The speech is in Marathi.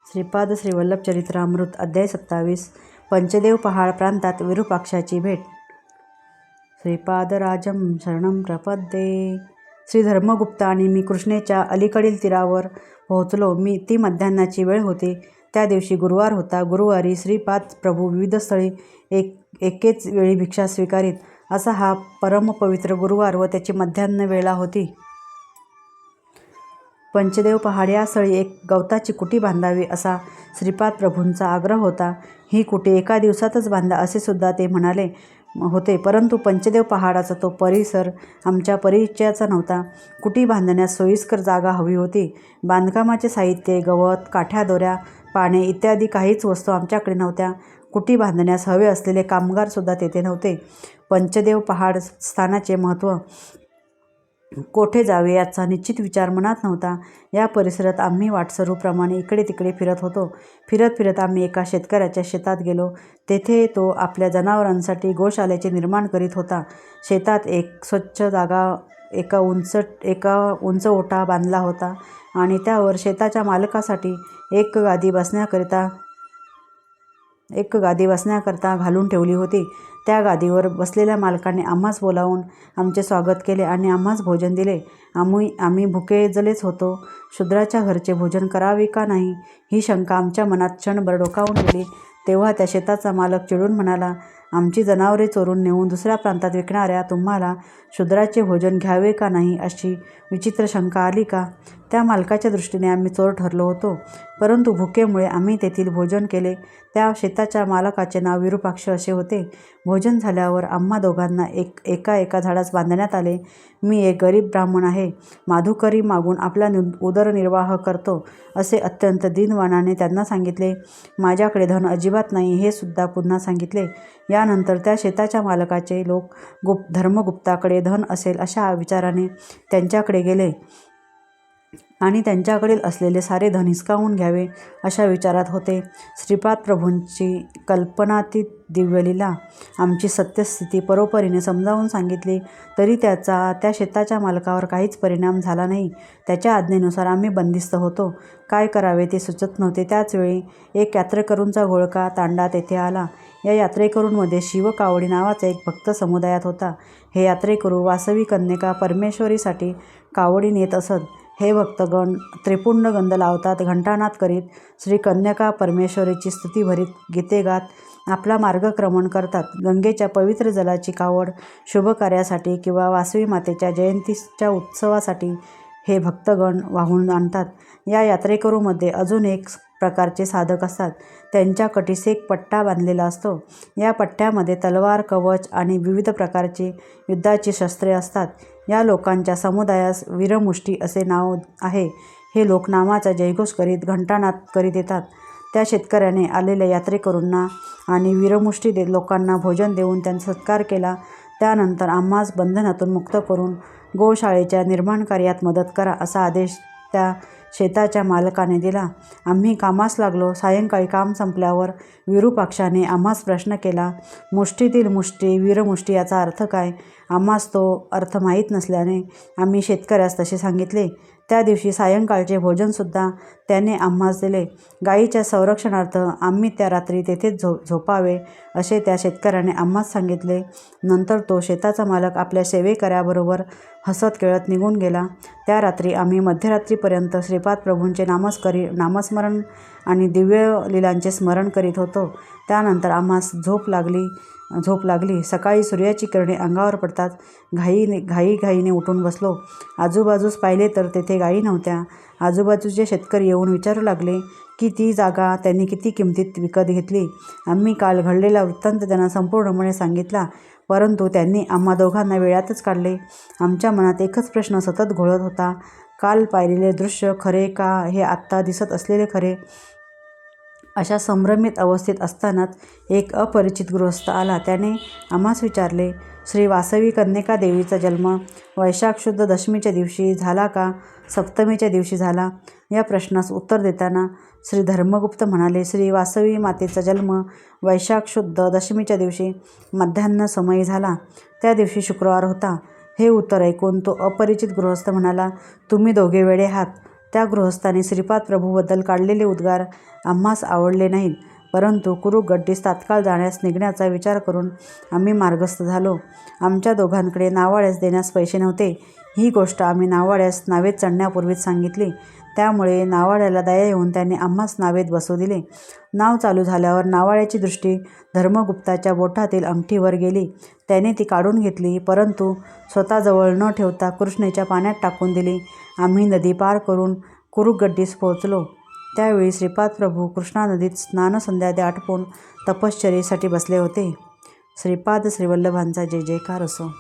श्रीपाद श्रीवल्लभ चरित्रामृत अध्याय 27 पंचदेव पहाड प्रांतात विरूपाक्षाची भेट. श्रीपादराजं शरणं प्रपद्ये. श्री धर्मगुप्त आणि मी कृष्णेच्या अलीकडील तीरावर पोहोचलो. ती मध्यान्नाची वेळ होती. त्या दिवशी गुरुवार होता. गुरुवारी श्रीपाद प्रभू विविध स्थळी एकेच वेळी भिक्षा स्वीकारीत. असा हा परमपवित्र गुरुवार व त्याची मध्यान्ह वेळा होती. पंचदेव पहाड या स्थळी एक गवताची कुटी बांधावी असा श्रीपाद प्रभूंचा आग्रह होता. ही कुटी एका दिवसातच बांधा असे सुद्धा ते म्हणाले होते, परंतु पंचदेव पहाडाचा तो परिसर आमच्या परिचयाचा नव्हता. कुटी बांधण्यास सोयीस्कर जागा हवी होती. बांधकामाचे साहित्य, गवत, काठ्या, दोऱ्या, पाने इत्यादी काहीच वस्तू आमच्याकडे नव्हत्या. कुटी बांधण्यास हवे असलेले कामगारसुद्धा तेथे नव्हते. पंचदेव पहाड स्थानाचे महत्त्व, कोठे जावे याचा निश्चित विचार मनात नव्हता. या परिसरात आम्ही वाटसरूप्रमाणे इकडे तिकडे फिरत होतो. फिरत फिरत आम्ही एका शेतकऱ्याच्या शेतात गेलो. तेथे तो आपल्या जनावरांसाठी गोशाळेचे निर्माण करीत होता. शेतात एक स्वच्छ जागा, एका उंच ओटा बांधला होता आणि त्यावर शेताच्या मालकासाठी एक गादी बसण्याकरता घालून ठेवली होती. त्या गादीवर बसलेल्या मालकाने आम्हास बोलावून आमचे स्वागत केले आणि आम्हास भोजन दिले. आम्ही भुकेजलेच होतो. शूद्राच्या घरचे भोजन करावे का नाही ही शंका आमच्या मनात क्षणभर डोकावून गेली. तेव्हा त्या शेताचा मालक चिडून म्हणाला, आमची जनावरे चोरून नेऊन दुसऱ्या प्रांतात विकणाऱ्या तुम्हाला शूद्राचे भोजन घ्यावे का नाही अशी विचित्र शंका आली का? त्या मालकाच्या दृष्टीने आम्ही चोर ठरलो होतो, परंतु भुकेमुळे आम्ही तेथील भोजन केले. त्या शेताच्या मालकाचे नाव विरूपाक्ष असे होते. भोजन झाल्यावर आम्हा दोघांना एका झाडास बांधण्यात आले. मी एक गरीब ब्राह्मण आहे, माधुकरी मागून आपला उदरनिर्वाह करतो असे अत्यंत दीनवाणाने त्यांना सांगितले. माझ्याकडे धन अजिबात नाही हे सुद्धा पुन्हा सांगितले. यानंतर त्या शेताच्या मालकाचे लोक धर्मगुप्ताकडे धन असेल अशा विचाराने त्यांच्याकडे गेले आणि त्यांच्याकडील असलेले सारे धन हिसकावून घ्यावे अशा विचारात होते. श्रीपाद प्रभूंची कल्पनातीत दिव्यलीला आमची सत्यस्थिती परोपरीने समजावून सांगितली, तरी त्याचा त्या शेताच्या मालकावर काहीच परिणाम झाला नाही. त्याच्या आज्ञेनुसार आम्ही बंदिस्त होतो. काय करावे ते सुचत नव्हते. त्याचवेळी एक यात्रेकरूंचा घोळका तांडा तेथे आला. या यात्रेकरूंमध्ये शिवकावडी नावाचा एक भक्त समुदायात होता. हे यात्रेकरू वासवी कन्यका परमेश्वरीसाठी कावडी नेत असत. हे भक्तगण त्रिपुंड गंध लावतात, घंटानाद करीत श्री कन्यका परमेश्वरीची स्तुती भरीत गीते गात आपला मार्गक्रमण करतात. गंगेच्या पवित्र जलाची कावड शुभकार्यासाठी किंवा वासवी मातेच्या जयंतीच्या उत्सवासाठी हे भक्तगण वाहून आणतात. या यात्रेकरूमध्ये अजून एक प्रकारचे साधक असतात. त्यांच्या कटीस एक पट्टा बांधलेला असतो. या पट्ट्यामध्ये तलवार, कवच आणि विविध प्रकारची युद्धाची शस्त्रे असतात. या लोकांच्या समुदायास वीरमुष्टी असे नाव आहे. हे लोक नामाचा जयघोष करीत घंटानाद करीत येतात. त्या शेतकऱ्याने आलेल्या यात्रेकरूंना आणि वीरमुष्टी लोकांना भोजन देऊन त्यांचा सत्कार केला. त्यानंतर आम्हास बंधनातून मुक्त करून गोशाळेच्या निर्माण कार्यात मदत करा असा आदेश त्या शेताच्या मालकाने दिला. आम्ही कामास लागलो. सायंकाळी काम संपल्यावर विरूपाक्षाने आम्हास प्रश्न केला, मुष्टीतील मुष्टी, वीरमुष्टी याचा अर्थ काय? आम्हास तो अर्थ माहीत नसल्याने आम्ही शेतकऱ्यास तसे सांगितले. त्या दिवशी सायंकाळचे भोजनसुद्धा त्याने आम्हास दिले. गायीच्या संरक्षणार्थ आम्ही त्या रात्री तेथेच झोपावे असे त्या शेतकऱ्याने आम्हास सांगितले. नंतर तो शेताचा मालक आपल्या सेवेकऱ्याबरोबर हसत खेळत निघून गेला. त्या रात्री आम्ही मध्यरात्रीपर्यंत श्रीपाद प्रभूंचे नामस्मरण आणि दिव्य लीलांचे स्मरण करीत होतो. त्यानंतर आम्हास झोप लागली. सकाळी सूर्याची किरणे अंगावर पडताच घाईघाईने उठून बसलो. आजूबाजूस पाहिले तर तेथे गायी नव्हत्या. आजूबाजूचे शेतकरी येऊन विचारू लागले की ती जागा त्यांनी किती किमतीत विकत घेतली. आम्ही काल घडलेला वृत्तांत त्यांना संपूर्णपणे सांगितला, परंतु त्यांनी आम्हा दोघांना वेळातच काढले. आमच्या मनात एकच प्रश्न सतत घोळत होता, काल पाहिलेले दृश्य खरे का हे आत्ता दिसत असलेले खरे? अशा संभ्रमित अवस्थेत असतानाच एक अपरिचित गृहस्थ आला. त्याने आम्हास विचारले, श्री वासवी कन्यका देवीचा जन्म वैशाख शुद्ध दशमीच्या दिवशी झाला का सप्तमीच्या दिवशी झाला? या प्रश्नास उत्तर देताना श्री धर्मगुप्त म्हणाले, श्री वासवी मातेचा जन्म वैशाख शुद्ध दशमीच्या दिवशी मध्यान्ह समयी झाला. त्या दिवशी शुक्रवार होता. हे उत्तर ऐकून तो अपरिचित गृहस्थ म्हणाला, तुम्ही दोघे वेडे आहात. त्या गृहस्थांनी श्रीपाद प्रभूबद्दल काढलेले उद्गार आम्हास आवडले नाहीत, परंतु कुरुक गड्डीस तात्काळ जाण्यास निघण्याचा विचार करून आम्ही मार्गस्थ झालो. आमच्या दोघांकडे नावाड्यास देण्यास पैसे नव्हते. ही गोष्ट आम्ही नावाड्यास नावेत चढण्यापूर्वीच सांगितली. त्यामुळे नावाड्याला दया येऊन त्यांनी आम्हास नावेत बसू दिले. नाव चालू झाल्यावर नावाड्याची दृष्टी धर्मगुप्ताच्या बोटातील अंगठीवर गेली. त्याने ती काढून घेतली, परंतु स्वतःजवळ न ठेवता कृष्णेच्या पाण्यात टाकून दिली. आम्ही नदी पार करून कुरुक गड्डीस पोहोचलो. त्यावेळी श्रीपाद प्रभू कृष्णा नदीत स्नानसंध्यादी आटोपून तपश्चर्येसाठी बसले होते. श्रीपाद श्रीवल्लभांचा जय जयकार असो.